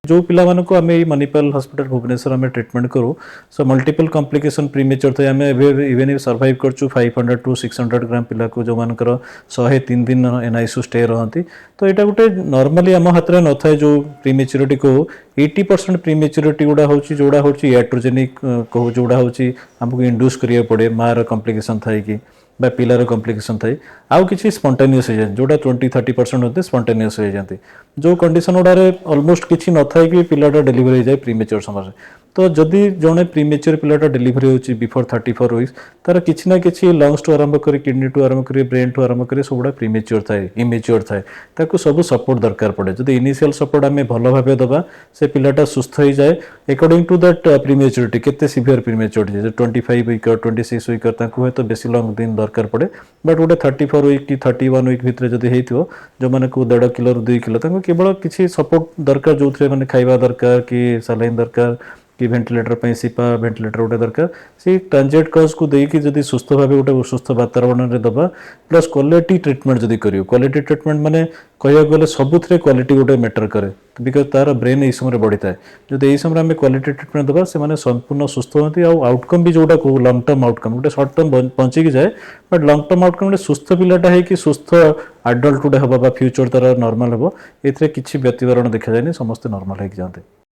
जो पिला मानक आम मणिपाल हॉस्पिटल भुवनेश्वर आम ट्रीटमेंट करूँ सो मल्टीपल कॉम्प्लिकेशन प्रीमेच्योर थे आम इवेन सर्वाइव करछु 500 टू 600 ग्राम पिला को जो मानकर 103 दिन एनआईसीयू स्टे रहती तो यहाँ गोटे नॉर्मली आम हाथ में न था जो प्रीमेच्योरिटी को 80% प्रीमेच्योरिटी गुड़ा हूँ जोड़ा हूँ याट्रोजेनिक कहूँ जोड़ा हूँ आमको इंड्यूस करिया पड़े मार कॉम्प्लिकेशन थाई कि पिलार कॉम्प्लिकेशन थाई आउ किसी स्पॉन्टेनियस हो जाए जोटा 20-30% होते स्पॉन्टेनियस हो जाती जो कंडीशन गुड़ारे ऑलमोस्ट किसी न था कि पिलाटा डेलीवरी हो जाए प्रीमेच्योर समय तो जदि जड़े प्रीमेच्योर पिलाटा डेलीवरी हो बिफोर 34 वीक्स तार किसी ना कि लंग्स टू आरंभ कर किडनी टू आरंभ कर ब्रेन टू आरंभ कर सब गुड़ा प्रीमेच्योर थाए इमेच्योर थाए ताकू सब सपोर्ट दरकार पड़े जदि इनिशियल सपोर्ट आम भल भाव दबा से पिलाटा सुस्थ हो जाए अकॉर्डिंग टू दैट प्रीमेच्योरिटी केते सीवियर प्रीमेच्योरिटी 25 वीक 26 वीक हूँ तो बेसी लंग दिन दरकार पड़े बट गोटे 34 वीक कि 31 वीक भितर जदि हो जो मैंने 1.5 किलो 2 किलो केवल किसी सपोर्ट दरकार जो थे मैंने खाइबा दरकार कि सलाइन दरकार कि वेंटिलेटर पे सिपा वेंटिलेटर गोटे दरकार से ट्रांजिट कज को देकी जदि सुस्थ भाव गोटे सुस्थ वातावरण में दबा प्लस क्वालिटी ट्रीटमेंट जदि करियो क्वालिटी ट्रीटमेंट माने कहया गले सबुथरे क्वालिटी गोटे मैटर करे बिकज तार ब्रेन यही समय बढ़ी थाए जब यही समय आम क्वालिटी ट्रीटमेंट दबा से माने संपूर्ण सुस्थ होती आउटकम भी जोटा कहू लंग टर्म आउटकम गोटे सर्ट टर्म बंचिकी जाए बट लंग टर्म आउटकम गोटे सुस्थ पिलाटा है कि सुस्थ आडल्ट गोटे हम फ्यूचर तार नॉर्मल हम ए किसी व्यतिवरण देखा जाए समस्त नॉर्मल हो जाते।